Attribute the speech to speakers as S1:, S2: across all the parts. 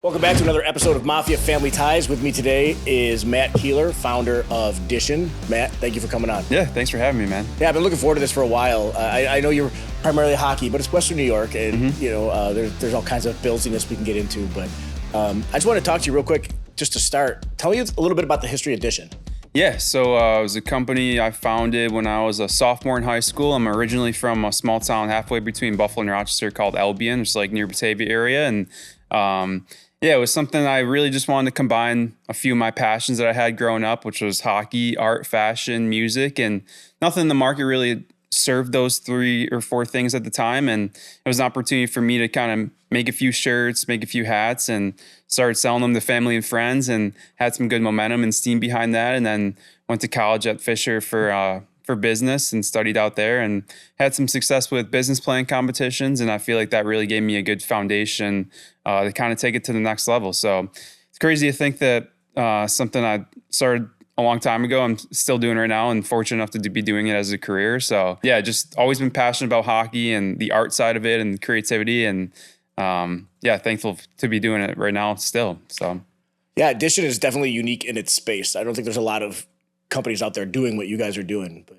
S1: Welcome back to another episode of Mafia Family Ties. With me today is Matt Keeler, founder of Dishin. Matt, thank you for coming on.
S2: Yeah, thanks for having me, man.
S1: Yeah, I've been looking forward to this for a while. I know you're primarily hockey, but it's Western New York, and there's all kinds of buildsiness we can get into. But I just want to talk to you real quick, just to start. Tell me a little bit about the history of Dishin.
S2: Yeah, so it was a company I founded when I was a sophomore in high school. I'm originally from a small town halfway between Buffalo and Rochester called Albion, which is like near Batavia area, and yeah, it was something I really just wanted to combine a few of my passions that I had growing up, which was hockey, art, fashion, music, and nothing in the market really served those 3 or 4 things at the time. And it was an opportunity for me to kind of make a few shirts, make a few hats, and started selling them to family and friends, and had some good momentum and steam behind that. And then went to college at Fisher for business and studied out there and had some success with business plan competitions. And I feel like that really gave me a good foundation to kind of take it to the next level. So it's crazy to think that something I started a long time ago, I'm still doing right now, and fortunate enough to be doing it as a career. So yeah, just always been passionate about hockey and the art side of it and creativity. And yeah, thankful to be doing it right now still. So
S1: yeah, Dishin is definitely unique in its space. I don't think there's a lot of companies out there doing what you guys are doing. But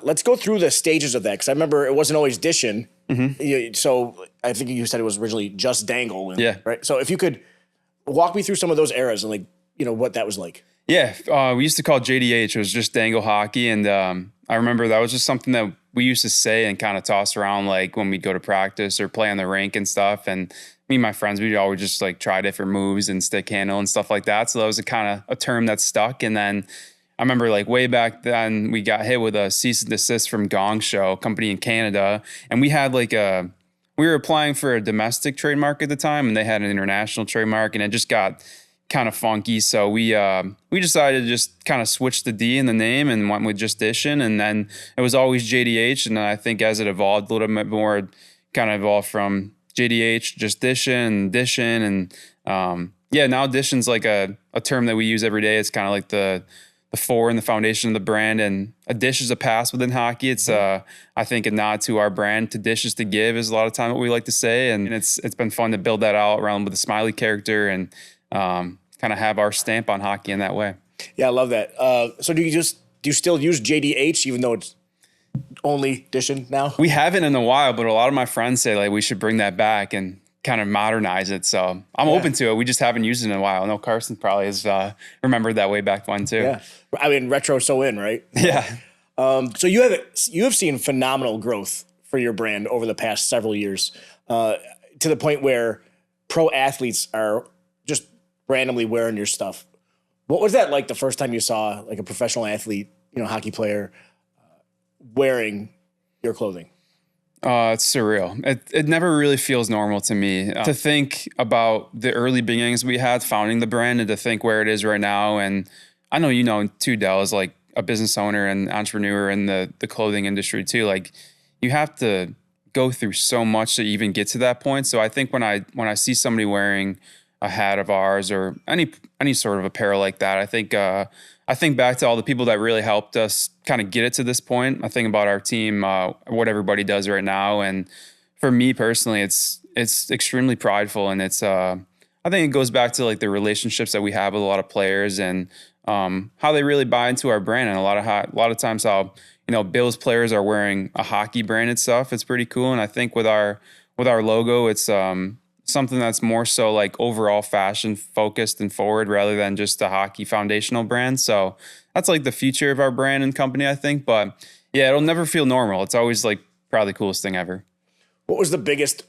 S1: let's go through the stages of that, because I remember it wasn't always Dishin. Mm-hmm. So I think you said it was originally just Dangle.
S2: Yeah.
S1: Right. So if you could walk me through some of those eras and what that was like.
S2: Yeah, we used to call JDH. It was just Dangle Hockey, and I remember that was just something that we used to say and kind of toss around, like when we go to practice or play on the rink and stuff. And me and my friends, we'd always just like try different moves and stick handle and stuff like that. So that was a kind of a term that stuck. And then I remember like way back then, we got hit with a cease and desist from Gong Show, a company in Canada. And we had we were applying for a domestic trademark at the time, and they had an international trademark, and it just got kind of funky. So we decided to just kind of switch the D in the name and went with just Dishin. And then it was always JDH. And I think as it evolved a little bit more, kind of evolved from JDH, just Dishin. And yeah, now Dishin's like a term that we use every day. It's kind of like the 4 and the foundation of the brand, and a dish is a pass within hockey. It's I think a nod to our brand. To dish is to give is a lot of time what we like to say, and it's been fun to build that out around with the smiley character and kind of have our stamp on hockey in that way.
S1: Yeah, I love that. So do you still use JDH even though it's only Dishin now?
S2: We haven't in a while, but a lot of my friends say like we should bring that back and kind of modernize it. So I'm open to it. We just haven't used it in a while. I know Carson probably has remembered that way back when too.
S1: Yeah. I mean, retro so in, right?
S2: Yeah.
S1: So you have seen phenomenal growth for your brand over the past several years, to the point where pro athletes are just randomly wearing your stuff. What was that like the first time you saw like a professional athlete, hockey player, wearing your clothing?
S2: It's surreal. It never really feels normal to me to think about the early beginnings we had founding the brand, and to think where it is right now. And I know too, Del, is like a business owner and entrepreneur in the clothing industry too. Like you have to go through so much to even get to that point. So I think when I see somebody wearing a hat of ours or any sort of apparel like that, I think back to all the people that really helped us kind of get it to this point. I think about our team, what everybody does right now. And for me personally, it's extremely prideful. And it's, I think it goes back to like the relationships that we have with a lot of players and how they really buy into our brand. And a lot of times how, Bills players are wearing a hockey branded stuff. It's pretty cool. And I think with our logo, it's something that's more so like overall fashion focused and forward rather than just a hockey foundational brand. So that's like the future of our brand and company, I think. But yeah, it'll never feel normal. It's always like probably the coolest thing ever.
S1: What was the biggest,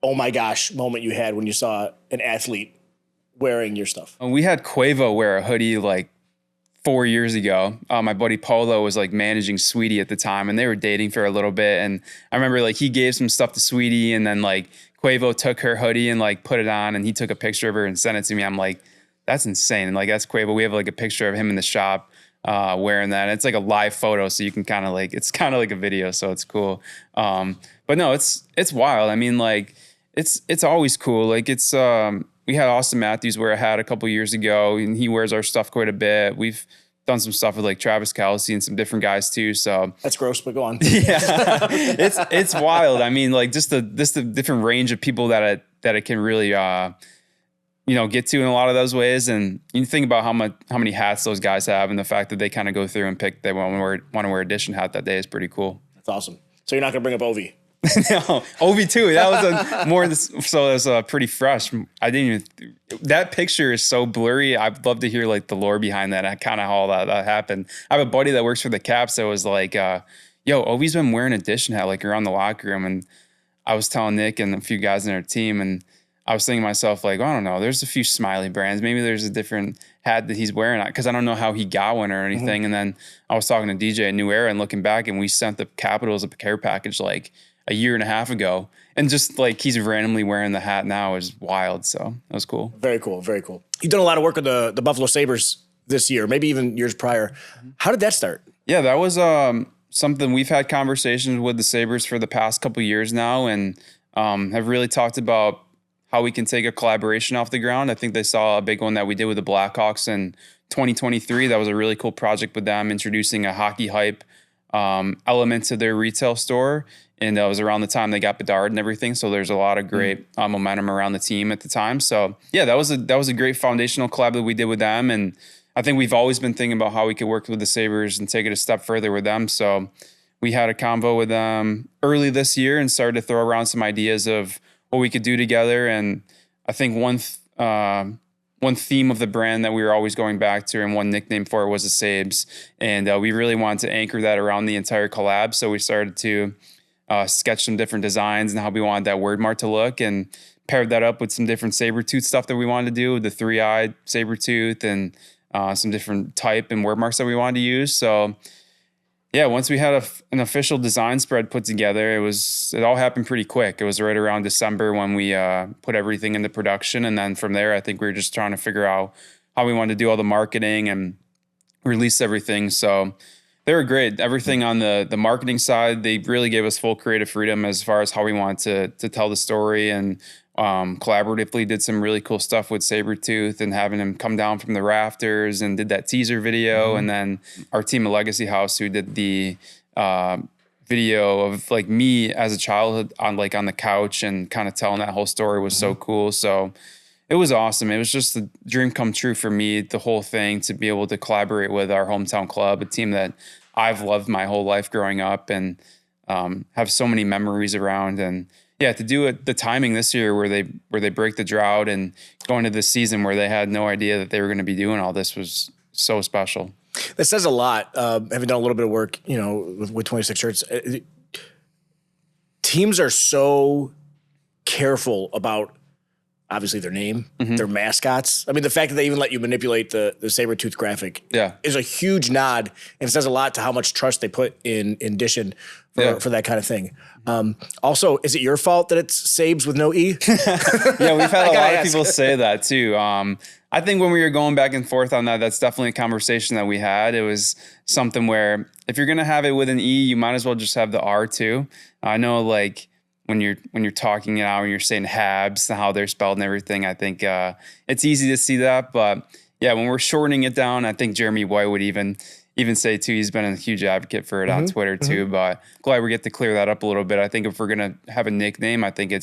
S1: oh my gosh, moment you had when you saw an athlete wearing your stuff?
S2: We had Quavo wear a hoodie like 4 years ago. My buddy Polo was like managing Sweetie at the time, and they were dating for a little bit. And I remember like he gave some stuff to Sweetie, and then like Quavo took her hoodie and like put it on, and he took a picture of her and sent it to me. I'm like, that's insane. And like, that's Quavo. We have like a picture of him in the shop wearing that. And it's like a live photo, so you can kind of like, it's kind of like a video, so it's cool. But no, it's wild. I mean, like it's always cool. Like it's we had Austin Matthews wear a hat a couple years ago, and he wears our stuff quite a bit. We've done some stuff with like Travis Kelce and some different guys too. So
S1: that's gross, but go on.
S2: Yeah, it's wild. I mean, like just the different range of people that that it can really, get to in a lot of those ways. And you think about how many hats those guys have, and the fact that they kind of go through and pick they want to wear a Dishin hat that day is pretty cool.
S1: That's awesome. So you're not going to bring up Ovi?
S2: No, Ovi too. That was it was pretty fresh. I didn't even. That picture is so blurry. I'd love to hear like the lore behind that. Kind of how that happened. I have a buddy that works for the Caps that was like, "Yo, Ovi's been wearing a Dishin hat like around the locker room," and I was telling Nick and a few guys in our team, and I was thinking to myself, like, I don't know, there's a few Smiley brands. Maybe there's a different hat that he's wearing because I don't know how he got one or anything. Mm-hmm. And then I was talking to DJ at New Era and looking back, and we sent the Capitals a care package like a year and a half ago. And just like he's randomly wearing the hat now is wild. So that was cool.
S1: Very cool. Very cool. You've done a lot of work with the Buffalo Sabres this year, maybe even years prior. How did that start?
S2: Yeah, that was something we've had conversations with the Sabres for the past couple of years now, and have really talked about how we can take a collaboration off the ground. I think they saw a big one that we did with the Blackhawks in 2023. That was a really cool project with them, introducing a hockey hype element to their retail store. And that was around the time they got Bedard and everything. So there's a lot of great momentum around the team at the time. So yeah, that was a great foundational collab that we did with them. And I think we've always been thinking about how we could work with the Sabres and take it a step further with them. So we had a convo with them early this year and started to throw around some ideas of what we could do together. And I think one theme of the brand that we were always going back to and one nickname for it was the Sabes. And we really wanted to anchor that around the entire collab. So we started to sketch some different designs and how we wanted that word mark to look, and paired that up with some different saber-tooth stuff that we wanted to do, the three-eyed saber-tooth and some different type and word marks that we wanted to use. So yeah, once we had an official design spread put together, it all happened pretty quick. It was right around December when we put everything into production. And then from there, I think we were just trying to figure out how we wanted to do all the marketing and release everything. So they were great. Everything on the marketing side, they really gave us full creative freedom as far as how we wanted to tell the story, and collaboratively did some really cool stuff with Sabretooth and having him come down from the rafters and did that teaser video. Mm-hmm. And then our team at Legacy House, who did the video of like me as a child on the couch and kind of telling that whole story was so cool. So it was awesome. It was just a dream come true for me, the whole thing, to be able to collaborate with our hometown club, a team that I've loved my whole life growing up and have so many memories around. And yeah, to do it, the timing this year where they break the drought and go into this season where they had no idea that they were going to be doing all this was so special.
S1: That says a lot. Having done a little bit of work, with 26 shirts, teams are so careful about obviously their name, their mascots. I mean, the fact that they even let you manipulate the Sabretooth graphic is a huge nod, and it says a lot to how much trust they put in Dishin for that kind of thing. Also, is it your fault that it's Sabes with no E?
S2: Yeah, we've had a lot of people say that too. I think when we were going back and forth on that, that's definitely a conversation that we had. It was something where if you're going to have it with an E, you might as well just have the R too. I know like when you're talking it out and you're saying Habs and how they're spelled and everything, I think it's easy to see that. But yeah, when we're shortening it down, I think Jeremy White would even say too, he's been a huge advocate for it on Twitter too. But glad we get to clear that up a little bit. I think if we're going to have a nickname, I think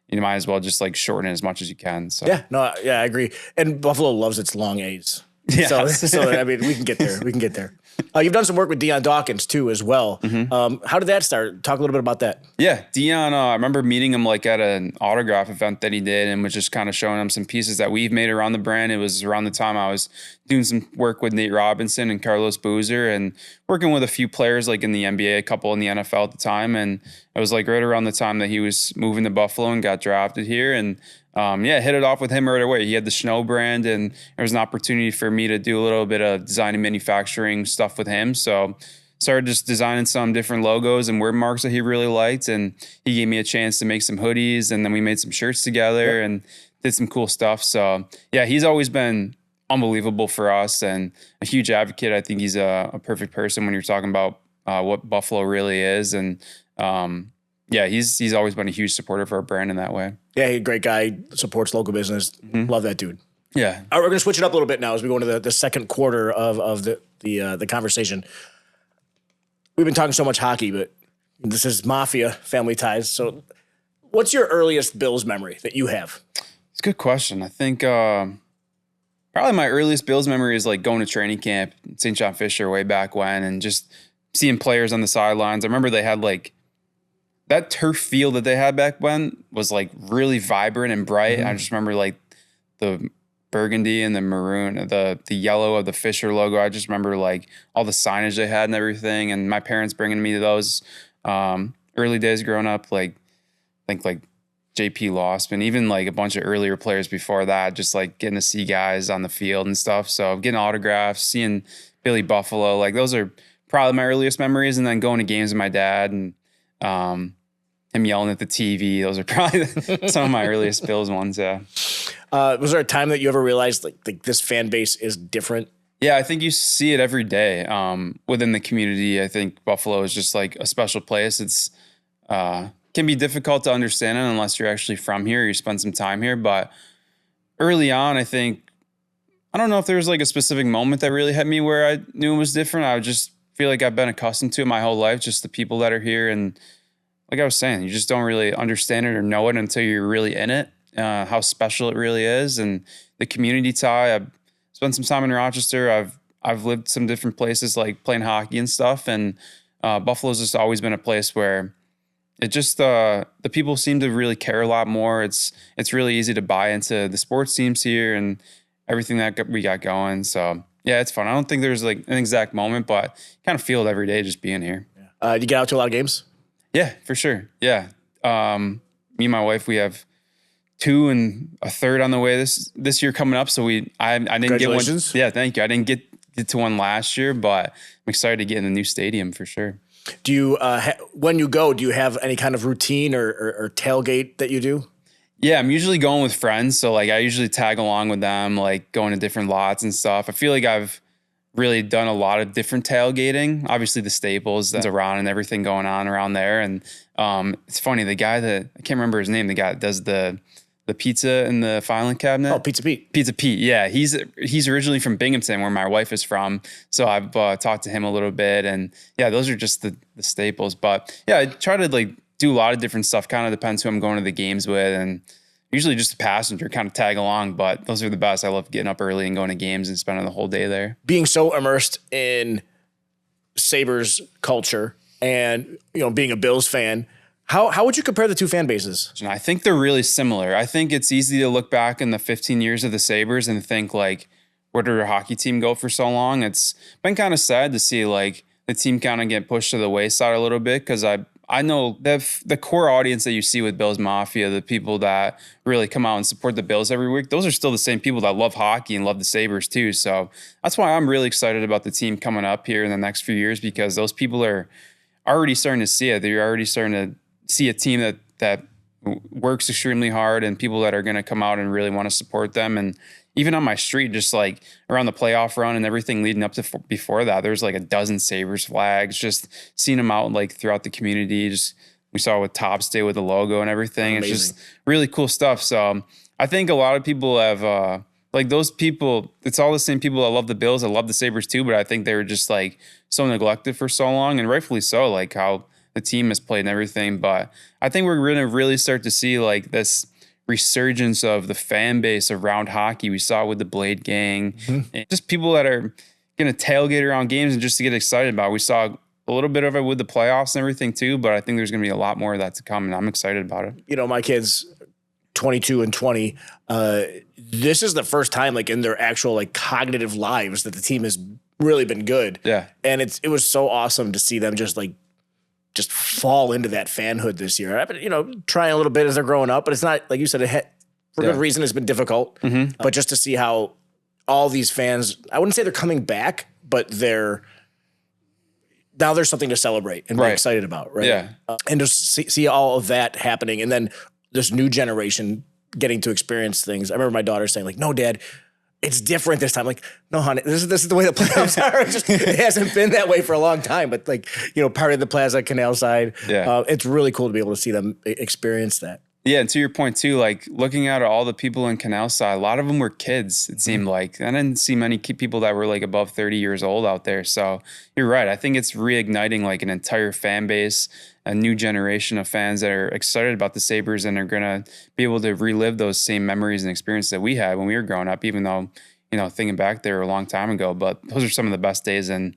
S2: you might as well just like shorten it as much as you can. So
S1: I agree. And Buffalo loves its long A's. Yeah. So I mean, we can get there. You've done some work with Dion Dawkins too, as well. How did that start? Talk a little bit about that.
S2: Yeah, Dion. I remember meeting him like at an autograph event that he did, and was just kind of showing him some pieces that we've made around the brand. It was around the time I was doing some work with Nate Robinson and Carlos Boozer, and working with a few players like in the NBA, a couple in the NFL at the time. And it was like right around the time that he was moving to Buffalo and got drafted here, and hit it off with him right away. He had the Snow brand, and there was an opportunity for me to do a little bit of design and manufacturing stuff with him. So started just designing some different logos and word marks that he really liked. And he gave me a chance to make some hoodies, and then we made some shirts together and did some cool stuff. So yeah, he's always been unbelievable for us and a huge advocate. I think he's a perfect person when you're talking about what Buffalo really is. And he's always been a huge supporter for our brand in that way.
S1: Yeah, he's a great guy, supports local business. Love that dude.
S2: Yeah.
S1: All right, we're going to switch it up a little bit now as we go into the second quarter of the conversation. We've been talking so much hockey, but this is Mafia Family Ties. So What's your earliest Bills memory that you have?
S2: It's a good question. I think probably my earliest Bills memory is like going to training camp at St. John Fisher way back when and just seeing players on the sidelines. I remember they had like that turf field that they had back when was like really vibrant and bright. I just remember like the burgundy and the maroon, the yellow of the Fisher logo. I just remember like all the signage they had and everything. And my parents bringing me to those early days growing up, like I think like JP Lost and even like a bunch of earlier players before that, just like getting to see guys on the field and stuff. So getting autographs, seeing Billy Buffalo, like those are probably my earliest memories. And then going to games with my dad and him yelling at the TV. Those are probably some of my earliest Bills ones. Yeah.
S1: Was there a time that you ever realized like this fan base is different?
S2: Yeah, I think you see it every day within the community. I think Buffalo is just like a special place. It's can be difficult to understand it unless you're actually from here, or you spend some time here. But early on, I think, I don't know if there was like a specific moment that really hit me where I knew it was different. I would just feel like I've been accustomed to it my whole life, just the people that are here. And like I was saying, you just don't really understand it or know it until you're really in it, how special it really is. And the community tie, I've spent some time in Rochester. I've lived some different places like playing hockey and stuff. And Buffalo's just always been a place where it just the people seem to really care a lot more. It's really easy to buy into the sports teams here and everything that we got going. So yeah, it's fun. I don't think there's like an exact moment, but kind of feel it every day just being here.
S1: Do you get out to a lot of games?
S2: Yeah, for sure. Yeah, me and my wife, we have 2 and a third on the way this year coming up. So I didn't get one. Yeah, thank you. I didn't get to one last year, but I'm excited to get in the new stadium for sure.
S1: Do you, when you go, do you have any kind of routine or tailgate that you do?
S2: Yeah, I'm usually going with friends. So like I usually tag along with them, like going to different lots and stuff. I feel like I've really done a lot of different tailgating. Obviously the staples that's around and everything going on around there. And it's funny, the guy that, I can't remember his name, the guy that does the pizza in the filing cabinet.
S1: Oh, Pizza Pete.
S2: Pizza Pete, yeah. He's originally from Binghamton, where my wife is from. So I've talked to him a little bit. And yeah, those are just the staples. But yeah, I try to like do a lot of different stuff. Kind of depends who I'm going to the games with. And usually just a passenger, kind of tag along. But those are the best. I love getting up early and going to games and spending the whole day there.
S1: Being so immersed in Sabres culture and, being a Bills fan, how would you compare the two fan bases?
S2: I think they're really similar. I think it's easy to look back in the 15 years of the Sabres and think like, where did our hockey team go for so long? It's been kind of sad to see like the team kind of get pushed to the wayside a little bit, because I know the core audience that you see with Bills Mafia, the people that really come out and support the Bills every week, those are still the same people that love hockey and love the Sabres too. So that's why I'm really excited about the team coming up here in the next few years, because those people are already starting to see it. They're already starting to see a team that works extremely hard and people that are going to come out and really want to support them. And even on my street, just like around the playoff run and everything leading up to before that, there's like a dozen Sabres flags, just seeing them out like throughout the community. Just we saw with Tops Day with the logo and everything.
S1: Amazing.
S2: It's just really cool stuff. So I think a lot of people have like those people, it's all the same people that love the Bills. I love the Sabres too, but I think they were just like so neglected for so long, and rightfully so, like how the team has played and everything. But I think we're going to really start to see like this resurgence of the fan base around hockey. We saw it with the Blade Gang, and just people that are going to tailgate around games and just to get excited about it. We saw a little bit of it with the playoffs and everything too, but I think there's going to be a lot more of that to come, and I'm excited about it.
S1: My kids, 22 and 20, this is the first time like in their actual like cognitive lives that the team has really been good.
S2: Yeah.
S1: And it was so awesome to see them just fall into that fanhood this year. I've been, trying a little bit as they're growing up, but it's not, like you said, for good reason, it's been difficult. But just to see how all these fans, I wouldn't say they're coming back, but now there's something to celebrate and be excited about, right?
S2: Yeah.
S1: And just see all of that happening. And then this new generation getting to experience things. I remember my daughter saying like, no, Dad, it's different this time. Like, no, honey, this is the way the playoffs are. It hasn't been that way for a long time. But part of the Plaza Canal side, it's really cool to be able to see them experience that.
S2: Yeah, and to your point too, like looking at all the people in Canal side, a lot of them were kids, it seemed like. I didn't see many people that were like above 30 years old out there. So you're right. I think it's reigniting like an entire fan base a new generation of fans that are excited about the Sabres and are going to be able to relive those same memories and experiences that we had when we were growing up, even though, thinking back there a long time ago. But those are some of the best days in,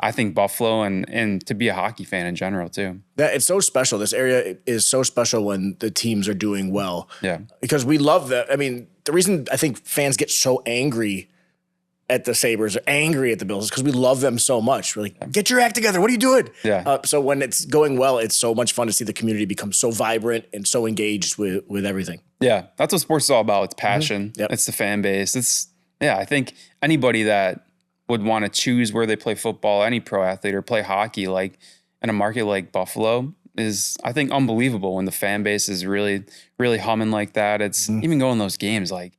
S2: I think, Buffalo and to be a hockey fan in general too.
S1: That it's so special. This area is so special when the teams are doing well.
S2: Yeah.
S1: Because we love that. I mean, the reason I think fans get so angry at the Sabres or angry at the Bills is because we love them so much. We're like, get your act together. What are you doing?
S2: Yeah.
S1: So when it's going well, it's so much fun to see the community become so vibrant and so engaged with everything.
S2: Yeah. That's what sports is all about. It's passion.
S1: Yep.
S2: It's the fan base. I think anybody that would want to choose where they play football, any pro athlete, or play hockey, like in a market like Buffalo, is, I think, unbelievable when the fan base is really, really humming like that. It's even going those games, like,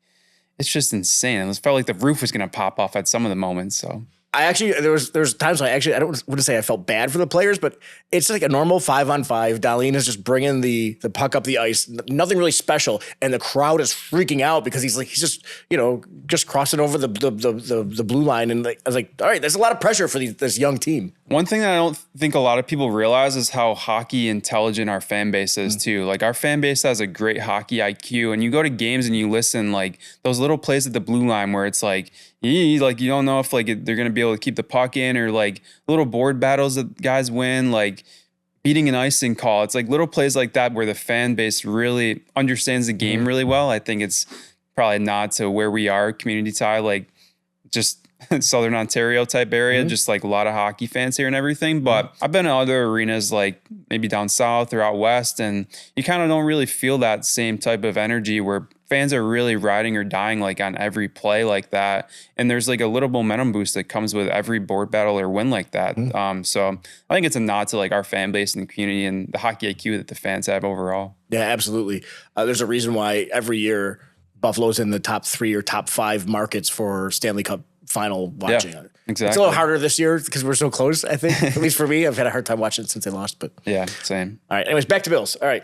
S2: it's just insane. It felt like the roof was going to pop off at some of the moments. So
S1: I actually, there's times I don't want to say I felt bad for the players, but it's like a normal 5-on-5. Dahlin is just bringing the puck up the ice, nothing really special, and the crowd is freaking out because he's just just crossing over the blue line, and I was like, all right, there's a lot of pressure for this young team.
S2: One thing that I don't think a lot of people realize is how hockey intelligent our fan base is too. Like, our fan base has a great hockey IQ, and you go to games and you listen, like those little plays at the blue line where it's like you don't know if like they're going to be able to keep the puck in, or like little board battles that guys win, like beating an icing call. It's like little plays like that where the fan base really understands the game really well. I think it's probably a nod to where we are, community tie, like just Southern Ontario type area, just like a lot of hockey fans here and everything. But I've been in other arenas, like maybe down south or out west, and you kind of don't really feel that same type of energy where fans are really riding or dying like on every play like that. And there's like a little momentum boost that comes with every board battle or win like that. So I think it's a nod to like our fan base and the community and the hockey IQ that the fans have overall.
S1: Yeah, absolutely. There's a reason why every year Buffalo's in the top 3 or top 5 markets for Stanley Cup final watching.
S2: Yeah, exactly.
S1: It's a little harder this year because we're so close, I think. At least for me, I've had a hard time watching it since they lost. But
S2: yeah, same.
S1: All right. Anyways, back to Bills. All right.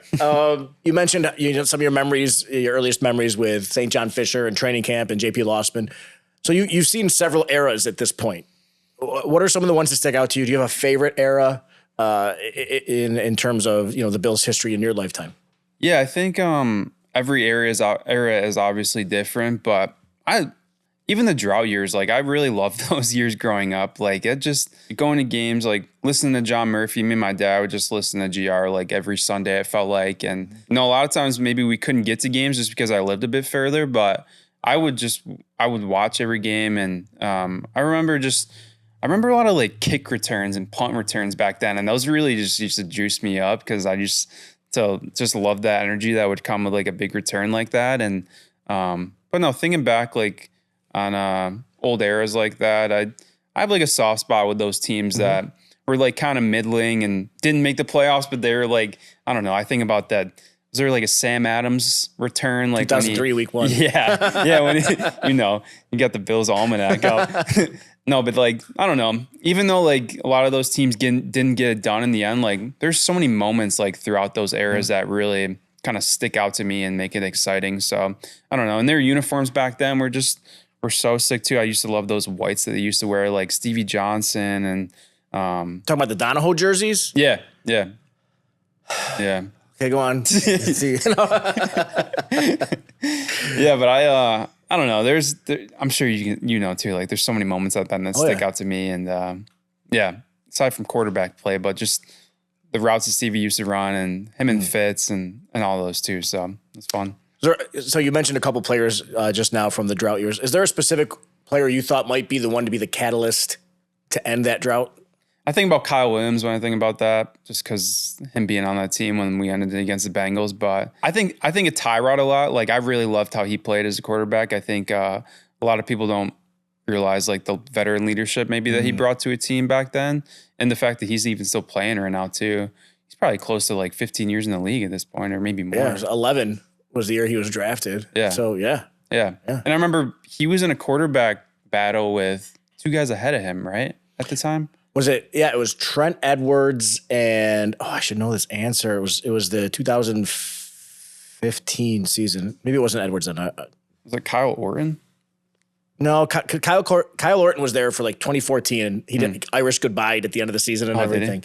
S1: You mentioned some of your memories, your earliest memories with St. John Fisher and training camp and JP Lossman. So you've seen several eras at this point. What are some of the ones that stick out to you? Do you have a favorite era in terms of the Bills' history in your lifetime? Yeah,
S2: I think every era is obviously different, but even the drought years, like I really loved those years growing up. Like it just going to games, like listening to John Murphy. Me and my dad would just listen to GR like every Sunday, it felt like. And a lot of times maybe we couldn't get to games just because I lived a bit further, but I would watch every game. And I remember a lot of like kick returns and punt returns back then. And those really just used to juice me up because I just loved that energy that would come with like a big return like that. And but no, thinking back like on old eras like that, I have like a soft spot with those teams that were like kind of middling and didn't make the playoffs, but they were like, I don't know. I think about that. Was there like a Sam Adams return? Like
S1: 2003 week 1.
S2: Yeah. Yeah. When you got the Bills almanac out. No, but like, I don't know. Even though like a lot of those teams didn't get it done in the end, like there's so many moments like throughout those eras that really kind of stick out to me and make it exciting. So I don't know. And their uniforms back then were so sick too. I used to love those whites that they used to wear, like Stevie Johnson and
S1: talking about the Donahoe jerseys.
S2: Yeah.
S1: Okay, go on.
S2: Yeah, but I don't know. I'm sure you know too. Like there's so many moments that stick out to me, and aside from quarterback play, but just the routes that Stevie used to run and him and Fitz and all those too. So it's fun.
S1: So you mentioned a couple players just now from the drought years. Is there a specific player you thought might be the one to be the catalyst to end that drought?
S2: I think about Kyle Williams when I think about that, just because him being on that team when we ended against the Bengals. But I think of Tyrod a lot. Like I really loved how he played as a quarterback. I think a lot of people don't realize like the veteran leadership maybe that he brought to a team back then, and the fact that he's even still playing right now too. He's probably close to like 15 years in the league at this point, or maybe more.
S1: Yeah, it was 11 was the year he was drafted. Yeah. So yeah.
S2: And I remember he was in a quarterback battle with 2 guys ahead of him, right, at the time.
S1: Was it? Yeah, it was Trent Edwards and I should know this answer. It was the 2015 season. Maybe it wasn't Edwards then.
S2: Was it Kyle Orton?
S1: No, Kyle Orton was there for like 2014, and he did Irish goodbye at the end of the season and everything.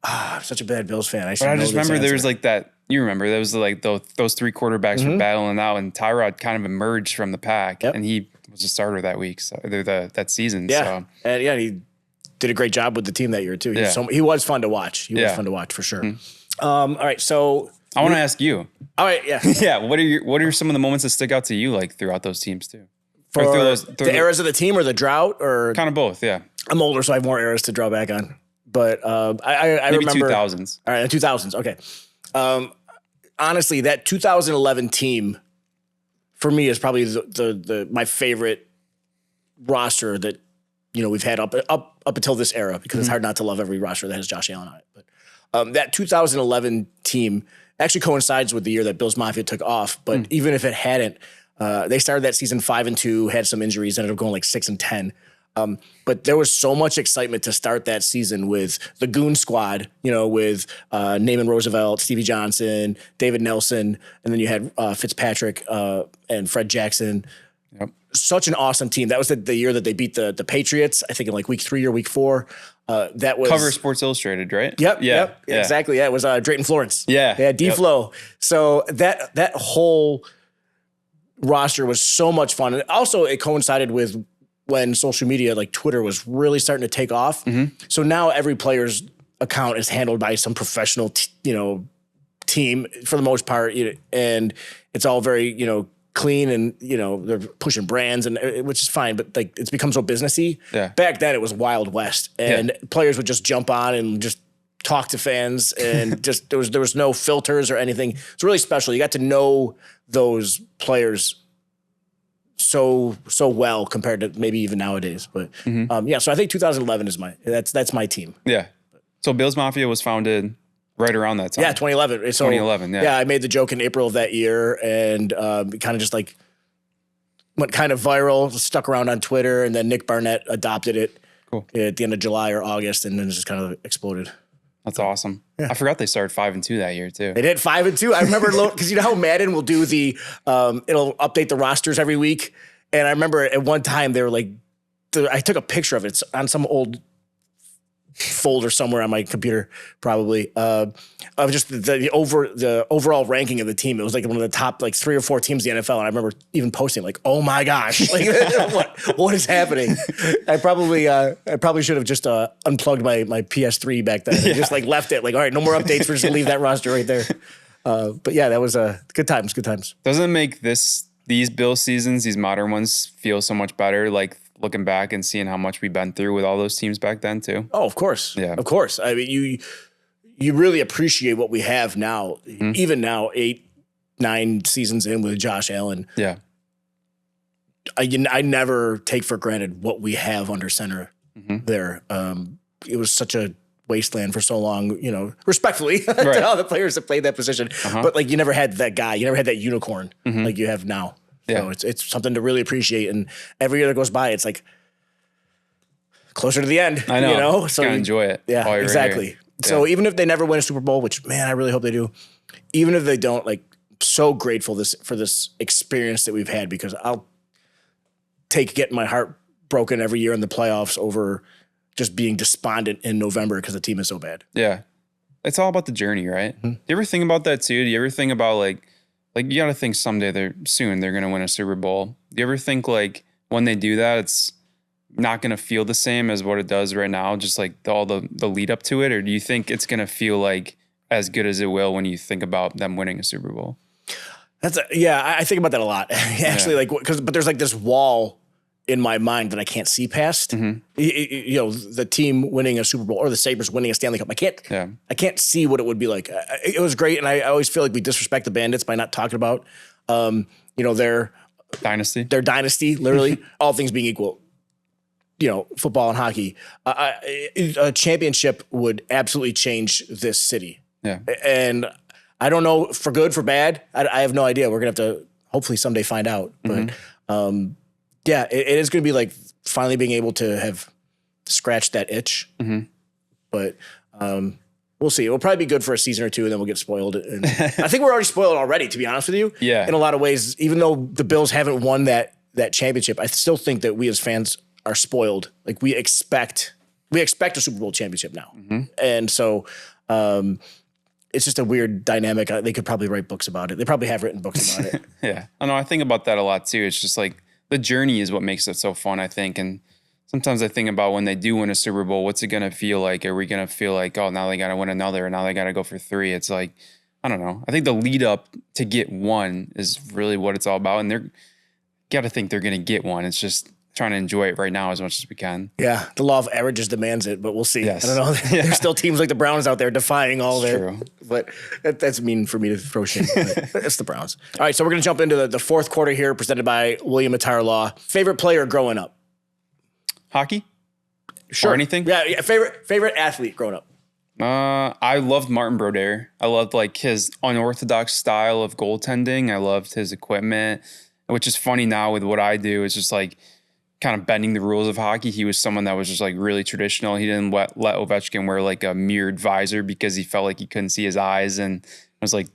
S1: I'm such a bad Bills fan. I
S2: But I just remember there was like that. You remember there was like those three quarterbacks were battling out, and Tyrod kind of emerged from the pack, and he was a starter that week, so that season.
S1: Yeah,
S2: so.
S1: and he did a great job with the team that year too. He was fun to watch. He was fun to watch for sure. All right, so
S2: I want to ask you.
S1: All right, yeah,
S2: yeah. What are some of the moments that stick out to you like throughout those teams too?
S1: For the eras of the team or the drought or
S2: kind of both? Yeah,
S1: I'm older, so I have more eras to draw back on. But I
S2: maybe
S1: remember
S2: 2000s.
S1: All right, 2000s. Okay. Honestly, that 2011 team for me is probably the my favorite roster that we've had up until this era, because it's hard not to love every roster that has Josh Allen on it. But that 2011 team actually coincides with the year that Bills Mafia took off. But even if it hadn't, they started that season 5-2, had some injuries, ended up going like 6-10. But there was so much excitement to start that season with the Goon Squad, with Naaman Roosevelt, Stevie Johnson, David Nelson, and then you had Fitzpatrick and Fred Jackson.
S2: Yep.
S1: Such an awesome team. That was the year that they beat the Patriots, I think in like week 3 or week 4. That was
S2: cover Sports Illustrated, right?
S1: Yep. Exactly. Yeah, it was Drayton Florence.
S2: Yeah.
S1: D-Flow. So that whole roster was so much fun. And also it coincided with when social media like Twitter was really starting to take off. So now every player's account is handled by some professional, team for the most part, and it's all very, clean, and they're pushing brands, and which is fine, but like it's become so businessy.
S2: Yeah.
S1: Back then it was Wild West, and players would just jump on and just talk to fans, and just there was no filters or anything. It's really special. You got to know those players so well compared to maybe even nowadays. But so I think 2011 is that's my team.
S2: Yeah. So Bills Mafia was founded right around that time.
S1: Yeah, 2011. So
S2: 2011, yeah.
S1: Yeah, I made the joke in April of that year, and kind of just like went kind of viral, stuck around on Twitter, and then Nick Barnett adopted it at the end of July or August, and then it just kind of exploded.
S2: That's awesome. Yeah. I forgot they started 5-2 that year too.
S1: They did 5-2. I remember because you know how Madden will do the it'll update the rosters every week, and I remember at one time they were like, I took a picture of it. It's on some old folder somewhere on my computer, probably, of just the overall ranking of the team. It was like one of the top like 3 or 4 teams in the NFL, and I remember even posting like, "Oh my gosh, like what is happening?" I probably should have just unplugged my PS3 back then and just like left it. Like, all right, no more updates. We're just gonna leave that roster right there. But yeah, that was good times. Good times.
S2: Doesn't it make these Bill seasons, these modern ones, feel so much better? Like looking back and seeing how much we've been through with all those teams back then too.
S1: Oh, of course.
S2: Yeah.
S1: Of course. I mean, you really appreciate what we have now, even now, 8-9 seasons in with Josh Allen.
S2: Yeah.
S1: I never take for granted what we have under center there. It was such a wasteland for so long, respectfully to all the players that played that position. But like you never had that guy, you never had that unicorn like you have now.
S2: Yeah.
S1: So it's something to really appreciate. And every year that goes by, it's like closer to the end.
S2: I know.
S1: So
S2: you gotta enjoy it.
S1: Yeah, exactly.
S2: Right.
S1: So even if they never win a Super Bowl, which man, I really hope they do, even if they don't, like so grateful for this experience that we've had, because I'll take getting my heart broken every year in the playoffs over just being despondent in November because the team is so bad.
S2: Yeah. It's all about the journey, right? Do you ever think about that too? Do you ever think about like you got to think someday they're going to win a Super Bowl. Do you ever think like when they do that, it's not going to feel the same as what it does right now, just like all the lead up to it? Or do you think it's going to feel like as good as it will when you think about them winning a Super Bowl?
S1: I think about that a lot actually, but there's like this wall in my mind that I can't see past. The team winning a Super Bowl or the Sabres winning a Stanley Cup. I can't see what it would be like. It was great, and I always feel like we disrespect the Bandits by not talking about, their
S2: dynasty.
S1: Their dynasty, literally, all things being equal. Football and hockey. A championship would absolutely change this city.
S2: Yeah,
S1: and I don't know for good, for bad. I have no idea. We're gonna have to hopefully someday find out, but. Yeah, it is going to be like finally being able to have scratched that itch. But we'll see. It'll probably be good for a season or two, and then we'll get spoiled. And I think we're already spoiled already, to be honest with you.
S2: Yeah.
S1: In a lot of ways, even though the Bills haven't won that championship, I still think that we as fans are spoiled. Like we expect a Super Bowl championship now. And so It's just a weird dynamic. They could probably write books about it. They probably have written books about it.
S2: Yeah. I know. I think about that a lot too. It's just like the journey is what makes it so fun, I think. And sometimes I think about when they do win a Super Bowl, what's it going to feel like? Are we going to feel like, oh, now they got to win another, and now they got to go for 3? It's like, I don't know. I think the lead up to get one is really what it's all about. And they're got to think they're going to get one. It's just trying to enjoy it right now as much as we can.
S1: Yeah, the law of averages demands it, but we'll see.
S2: Yes.
S1: I don't know.
S2: Yeah.
S1: There's still teams like the Browns out there defying all
S2: It's
S1: their.
S2: true.
S1: But that's mean for me to throw shade. But it's the Browns. All right, so we're gonna jump into the fourth quarter here, presented by William Attire Law. Favorite player growing up?
S2: Hockey?
S1: Sure.
S2: Or anything?
S1: Yeah. Favorite athlete growing up?
S2: I loved Martin Brodeur. I loved like his unorthodox style of goaltending. I loved his equipment, which is funny now with what I do. It's just like kind of bending the rules of hockey. He was someone that was just like really traditional. He didn't let Ovechkin wear like a mirrored visor because he felt like he couldn't see his eyes and was like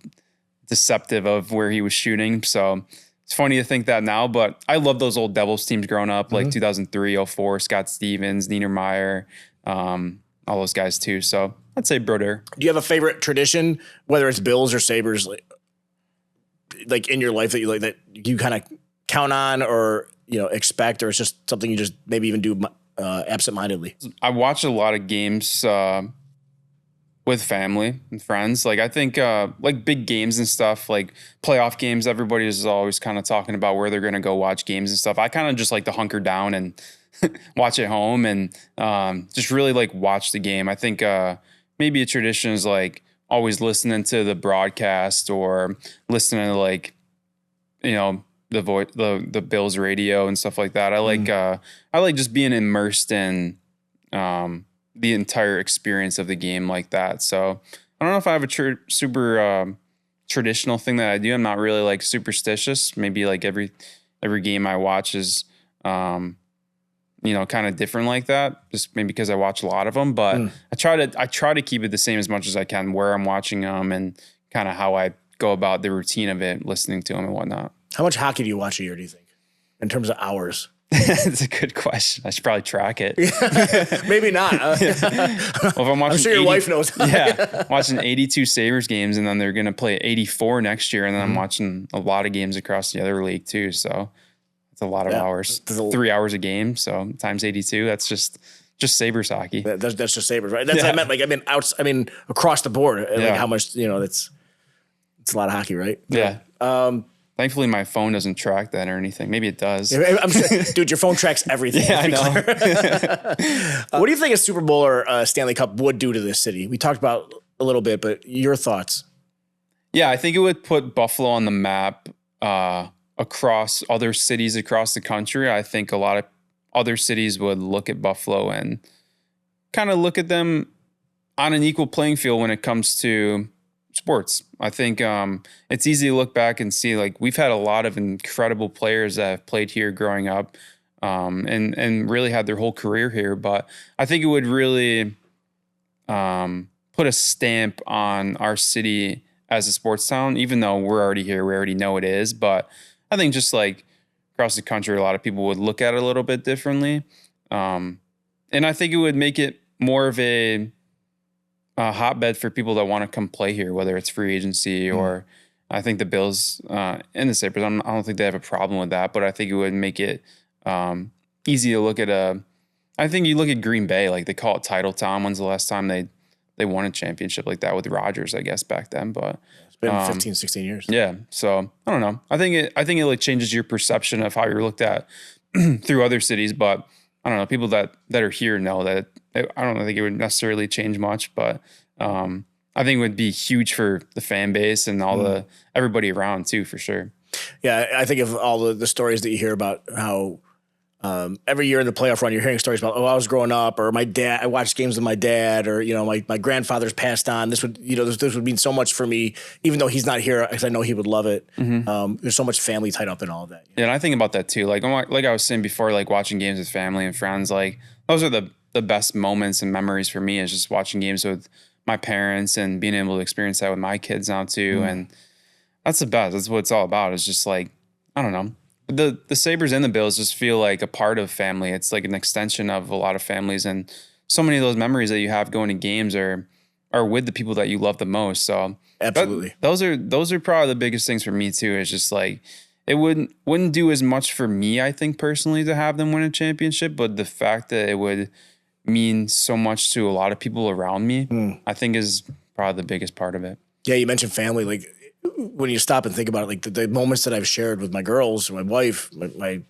S2: deceptive of where he was shooting. So it's funny to think that now, but I love those old Devils teams growing up, like 2003, 04, Scott Stevens, Niedermeyer, all those guys too. So I'd say Brodeur.
S1: Do you have a favorite tradition, whether it's Bills or Sabres, like in your life that you kind of count on or expect, or it's just something you just maybe even do absentmindedly?
S2: I watch a lot of games with family and friends. Like I think like big games and stuff, like playoff games, everybody is always kind of talking about where they're going to go watch games and stuff. I kind of just like to hunker down and watch at home and just really like watch the game. I think maybe a tradition is like always listening to the broadcast or listening to like, the Bills radio and stuff like that. I like just being immersed in the entire experience of the game like that. So I don't know if I have a super traditional thing that I do. I'm not really like superstitious. Maybe like every game I watch is kind of different like that. Just maybe because I watch a lot of them. But I try to keep it the same as much as I can where I'm watching them and kind of how I go about the routine of it, listening to them and whatnot.
S1: How much hockey do you watch a year, do you think, in terms of hours?
S2: That's a good question. I should probably track it.
S1: Maybe not.
S2: Well, if I'm
S1: sure your wife knows.
S2: Yeah, watching 82 Sabres games, and then they're going to play 84 next year, and then I'm watching a lot of games across the other league too. So it's a lot of hours. 3 hours a game, so times 82. That's just Sabres hockey.
S1: That's just Sabres, right? That's what I meant. Like I mean, across the board. Like how much it's a lot of hockey, right?
S2: Yeah. Thankfully, my phone doesn't track that or anything. Maybe it does.
S1: I'm sure, dude, your phone tracks everything.
S2: Yeah, I know.
S1: What do you think a Super Bowl or a Stanley Cup would do to this city? We talked about a little bit, but your thoughts?
S2: Yeah, I think it would put Buffalo on the map across other cities across the country. I think a lot of other cities would look at Buffalo and kind of look at them on an equal playing field when it comes to sports. I think it's easy to look back and see like we've had a lot of incredible players that have played here growing up and really had their whole career here. But I think it would really put a stamp on our city as a sports town, even though we're already here, we already know it is. But I think just like across the country, a lot of people would look at it a little bit differently. And I think it would make it more of a hotbed for people that want to come play here, whether it's free agency or I think the Bills and the Sabres, I don't think they have a problem with that, but I think it would make it easy to look at I think you look at Green Bay, like they call it title town. When's the last time they won a championship like that with Rodgers, I guess back then, but
S1: it's been 15, 16 years.
S2: Yeah. So I don't know. I think it like changes your perception of how you're looked at through other cities, but I don't know. People that are here know that I don't think it would necessarily change much, but I think it would be huge for the fan base and all everybody around too, for sure.
S1: Yeah, I think of all the stories that you hear about how every year in the playoff run, you're hearing stories about, I was growing up, or my dad, I watched games with my dad, or my grandfather's passed on. This would this would mean so much for me, even though he's not here, because I know he would love it. There's so much family tied up in all of that.
S2: Yeah, and I think about that too. Like I was saying before, like watching games with family and friends, like those are the best moments and memories for me, is just watching games with my parents and being able to experience that with my kids now too. And that's the best. That's what it's all about. It's just like, I don't know. The Sabres and the Bills just feel like a part of family. It's like an extension of a lot of families. And so many of those memories that you have going to games are are with the people that you love the most. So
S1: Absolutely.
S2: those are probably the biggest things for me too. It's just like it wouldn't do as much for me, I think personally, to have them win a championship, but the fact that it would mean so much to a lot of people around me, I think is probably the biggest part of it.
S1: Yeah, you mentioned family. Like when you stop and think about it, like the moments that I've shared with my girls, my wife, my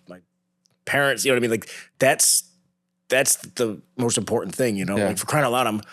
S1: parents, you know what I mean? Like that's the most important thing, you know?
S2: Yeah.
S1: Like for crying out loud,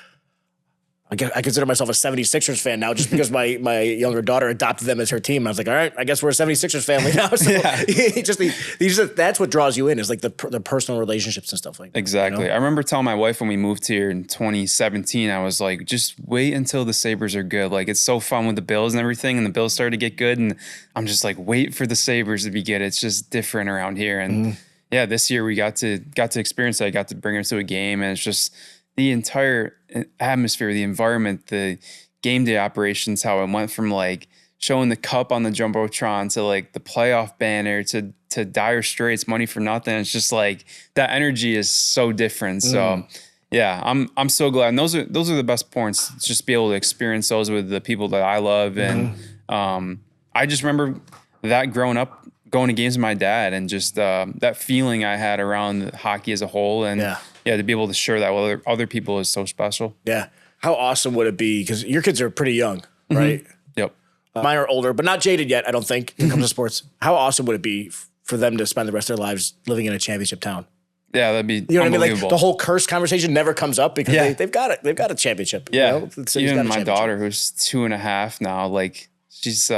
S1: I consider myself a 76ers fan now just because my younger daughter adopted them as her team. I was like, all right, I guess we're a 76ers family now. So that's what draws you in is like the personal relationships and stuff like that.
S2: Exactly.
S1: You know?
S2: I remember telling my wife when we moved here in 2017, I was like, just wait until the Sabres are good. Like it's so fun with the Bills and everything, and the Bills started to get good. And I'm just like, wait for the Sabres to be good. It's just different around here. And yeah, this year we got to experience that. I got to bring her to a game, and it's just the entire atmosphere, the environment, the game day operations, how it went from like showing the cup on the Jumbotron to like the playoff banner to Dire Straits, Money for Nothing. It's just like that energy is so different. So yeah, I'm so glad. And those are the best points. Just be able to experience those with the people that I love. And I just remember that growing up, going to games with my dad, and just that feeling I had around hockey as a whole. And yeah, to be able to share that with other people is so special.
S1: Yeah. How awesome would it be? Because your kids are pretty young, right?
S2: Yep.
S1: Mine are older, but not jaded yet, I don't think, when it comes to sports. How awesome would it be for them to spend the rest of their lives living in a championship town?
S2: Yeah, that'd be
S1: you know what I mean.
S2: unbelievable.
S1: Like the whole curse conversation never comes up because they've got it. They've got a championship.
S2: Yeah,
S1: you know?
S2: Even my daughter, who's 2.5 now, like she's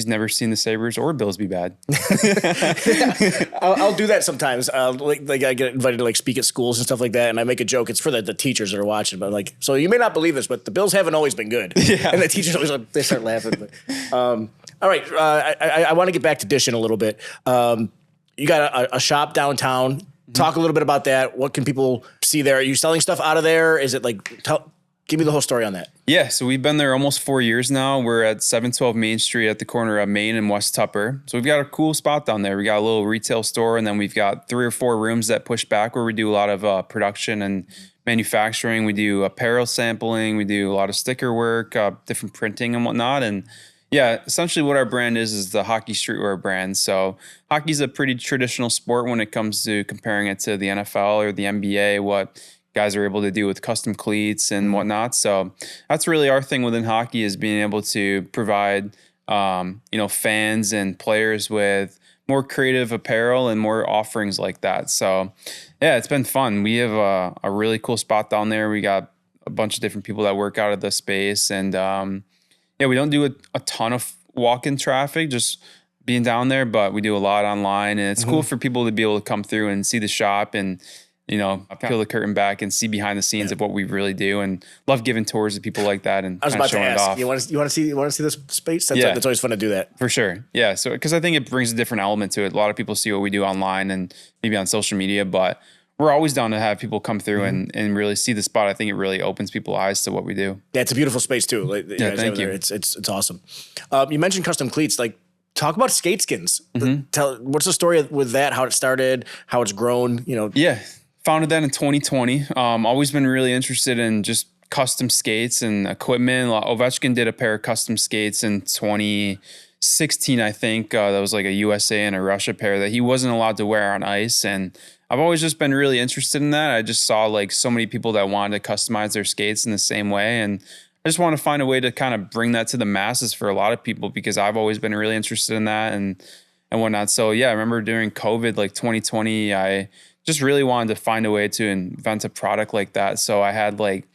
S2: never seen the Sabres or Bills be bad.
S1: I'll do that sometimes. Like I get invited to like speak at schools and stuff like that, and I make a joke. It's for the teachers that are watching, but like, so you may not believe this, but the Bills haven't always been good. Yeah. And the teachers always they start laughing. But, all right, I want to get back to Dishin a little bit. You got a shop downtown. Talk a little bit about that. What can people see there? Are you selling stuff out of there? Is it like give me the whole story on that.
S2: Yeah, so we've been there almost 4 years now. We're at 712 Main Street at the corner of Main and West Tupper. So we've got a cool spot down there. We got a little retail store, and then we've got 3 or 4 rooms that push back where we do a lot of production and manufacturing. We do apparel sampling. We do a lot of sticker work, different printing and whatnot. And yeah, essentially what our brand is the hockey streetwear brand. So hockey's a pretty traditional sport when it comes to comparing it to the NFL or the NBA, what guys are able to do with custom cleats and whatnot. So that's really our thing within hockey, is being able to provide, fans and players with more creative apparel and more offerings like that. So yeah, it's been fun. We have a really cool spot down there. We got a bunch of different people that work out of the space, and we don't do a ton of walk-in traffic, just being down there, but we do a lot online, and it's cool for people to be able to come through and see the shop and peel the curtain back and see behind the scenes of what we really do, and love giving tours to people like that. And
S1: I was about to ask, you want to see this space? That's always fun to do that.
S2: For sure. Yeah. So, because I think it brings a different element to it. A lot of people see what we do online and maybe on social media, but we're always down to have people come through and really see the spot. I think it really opens people's eyes to what we do.
S1: Yeah, it's a beautiful space too. Like,
S2: thank you.
S1: It's awesome. You mentioned custom cleats. Like, talk about skate skins. What's the story with that? How it started? How it's grown?
S2: Yeah. Founded that in 2020. Always been really interested in just custom skates and equipment. Ovechkin did a pair of custom skates in 2016, I think. That was like a USA and a Russia pair that he wasn't allowed to wear on ice. And I've always just been really interested in that. I just saw like so many people that wanted to customize their skates in the same way. And I just want to find a way to kind of bring that to the masses for a lot of people, because I've always been really interested in that and whatnot. So yeah, I remember during COVID, like 2020, I just really wanted to find a way to invent a product like that. So I had like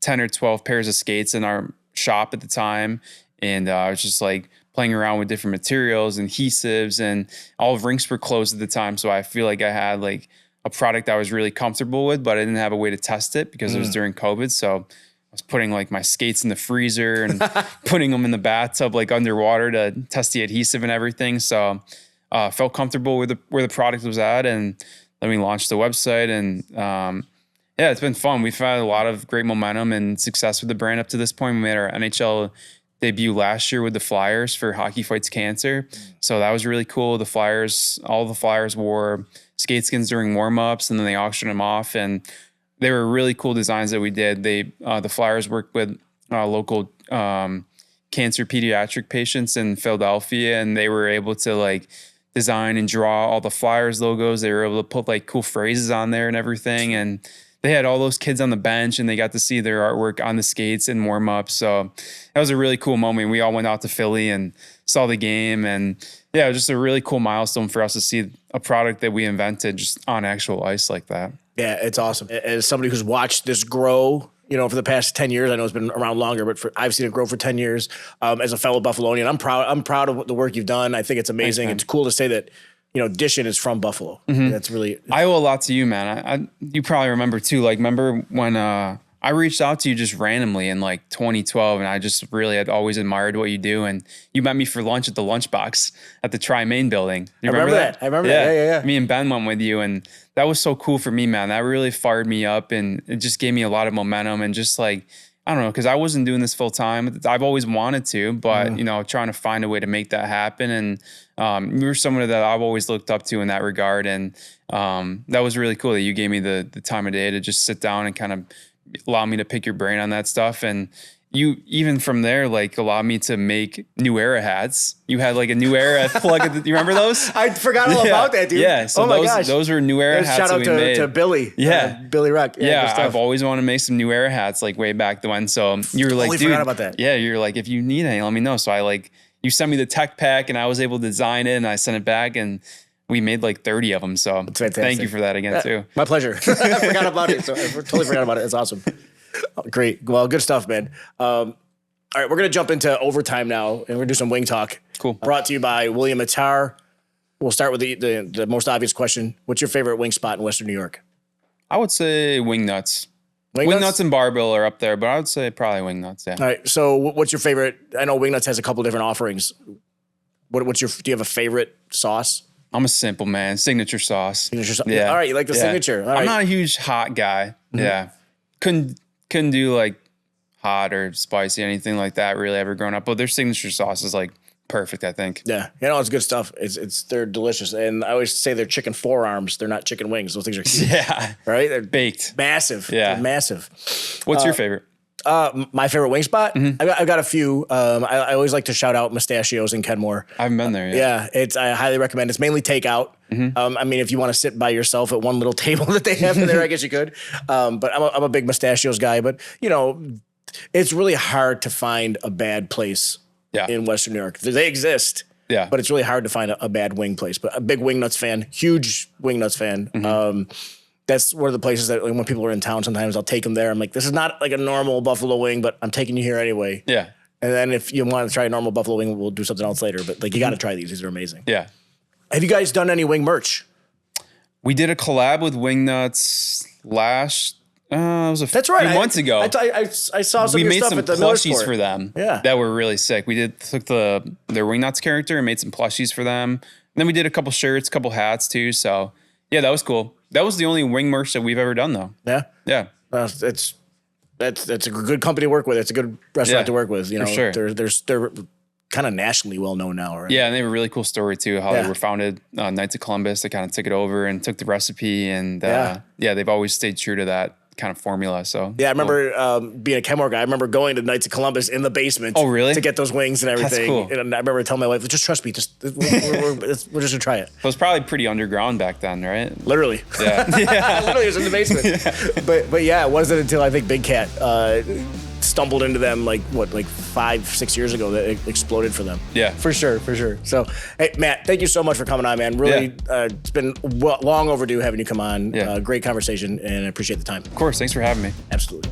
S2: 10 or 12 pairs of skates in our shop at the time. And I was just like playing around with different materials and adhesives, and all of rinks were closed at the time. So I feel like I had like a product I was really comfortable with, but I didn't have a way to test it because it was during COVID. So I was putting like my skates in the freezer and putting them in the bathtub, like underwater, to test the adhesive and everything. So felt comfortable with where the product was at. And then we launched the website, and it's been fun. We've had a lot of great momentum and success with the brand up to this point. We made our NHL debut last year with the Flyers for Hockey Fights Cancer. So that was really cool. All the Flyers wore skate skins during warm-ups, and then they auctioned them off. And they were really cool designs that we did. The flyers worked with local cancer pediatric patients in Philadelphia, and they were able to like design and draw all the flyers logos. They were able to put like cool phrases on there and everything. And they had all those kids on the bench, and they got to see their artwork on the skates and warm up. So that was a really cool moment. We all went out to Philly and saw the game, and yeah, it was just a really cool milestone for us to see a product that we invented just on actual ice like that.
S1: Yeah, it's awesome. As somebody who's watched this grow, you know, for the past 10 years, I know it's been around longer, but I've seen it grow for 10 years. As a fellow Buffalonian, I'm proud of the work you've done. I think it's amazing. Thanks, it's cool to say that, you know, Dishin is from Buffalo. That's really.
S2: I owe a lot to you, man. You probably remember too. Like, remember when I reached out to you just randomly in like 2012, and I just really had always admired what you do. And you met me for lunch at the Lunchbox at the Tri-Main building. You remember that?
S1: I remember that. Yeah.
S2: Me and Ben went with you, and that was so cool for me, man. That really fired me up, and it just gave me a lot of momentum, and just like, I don't know, because I wasn't doing this full time. I've always wanted to, but you know, trying to find a way to make that happen. And you were someone that I've always looked up to in that regard. And that was really cool that you gave me the time of day to just sit down and kind of allow me to pick your brain on that stuff. And you, even from there, like allowed me to make New Era hats. You had like a New Era plug. You remember those?
S1: I forgot all about that, dude.
S2: Yeah. So those were New Era hats.
S1: Shout out to Billy.
S2: Yeah.
S1: Billy Ruck.
S2: Yeah. I've always wanted to make some New Era hats like way back when. So you were like, dude,
S1: forgot about that.
S2: Yeah. You're like, if you need any, let me know. So you sent me the tech pack, and I was able to design it, and I sent it back, and we made like 30 of them. So thank you for that again too.
S1: My pleasure. I forgot about it. So I totally forgot about it. It's awesome. Oh, great. Well, good stuff, man. All right, we're going to jump into overtime now, and we're going to do some wing talk.
S2: Cool.
S1: Brought to you by William Attar. We'll start with the most obvious question. What's your favorite wing spot in Western New York?
S2: I would say Wing Nuts. Wing Nuts and Barbell are up there, but I would say probably Wing Nuts, yeah.
S1: All right, so what's your favorite? I know Wing Nuts has a couple different offerings. Do you have a favorite sauce?
S2: I'm a simple man. Signature sauce.
S1: Signature sauce. Yeah. All right, you like the signature. All right.
S2: I'm not a huge hot guy. Yeah. Couldn't do like hot or spicy, anything like that really ever growing up. But their signature sauce is like perfect, I think.
S1: Yeah. You know, it's good stuff. They're delicious. And I always say they're chicken forearms. They're not chicken wings. Those things are huge.
S2: Yeah.
S1: Right? They're
S2: baked.
S1: Massive.
S2: Yeah.
S1: They're massive.
S2: What's your favorite?
S1: My favorite wing spot? I've got a few. I always like to shout out Mustachios in Kenmore.
S2: I haven't been there yet.
S1: Yeah, I highly recommend. It's mainly takeout. I mean, if you want to sit by yourself at one little table that they have in there, I guess you could. But I'm a big Mustachios guy. But, you know, it's really hard to find a bad place in Western New York. They exist.
S2: Yeah.
S1: But it's really hard to find a bad wing place. But a big Wing Nuts fan, huge Wing Nuts fan. That's one of the places that when people are in town, sometimes I'll take them there. I'm like, this is not like a normal buffalo wing, but I'm taking you here anyway.
S2: Yeah.
S1: And then if you want to try a normal buffalo wing, we'll do something else later. But like, you got to try these. These are amazing.
S2: Yeah.
S1: Have you guys done any wing merch?
S2: We did a collab with Wing Nuts last.
S1: That's right.
S2: Few months ago.
S1: I saw some.
S2: We made
S1: stuff
S2: some
S1: at the
S2: plushies for them.
S1: Yeah.
S2: That were really sick. We took their Wing Nuts character and made some plushies for them. And then we did a couple shirts, a couple hats too. So yeah, that was cool. That was the only wing merch that we've ever done though.
S1: Yeah.
S2: Yeah.
S1: That's a good company to work with. It's a good restaurant to work with. You know,
S2: sure.
S1: They're kind of nationally well known now. Right?
S2: Yeah, and they have a really cool story too. How they were founded, Knights of Columbus. They kind of took it over and took the recipe, and they've always stayed true to that kind of formula. So
S1: yeah, I remember being a Kenmore guy. I remember going to Knights of Columbus in the basement.
S2: Oh, really?
S1: To get those wings and everything.
S2: That's cool.
S1: And I remember telling my wife, "Just trust me. We're just gonna try it."
S2: It was probably pretty underground back then, right?
S1: Literally.
S2: Yeah.
S1: Literally, it was in the basement. Yeah. But yeah, it wasn't until I think Big Cat stumbled into them like 5-6 years ago that it exploded for them.
S2: Yeah,
S1: for sure. So hey, Matt, thank you so much for coming on, man. Really, it's been long overdue having you come on.
S2: Yeah.
S1: Great conversation, and I appreciate the time.
S2: Of course, thanks for having me.
S1: Absolutely.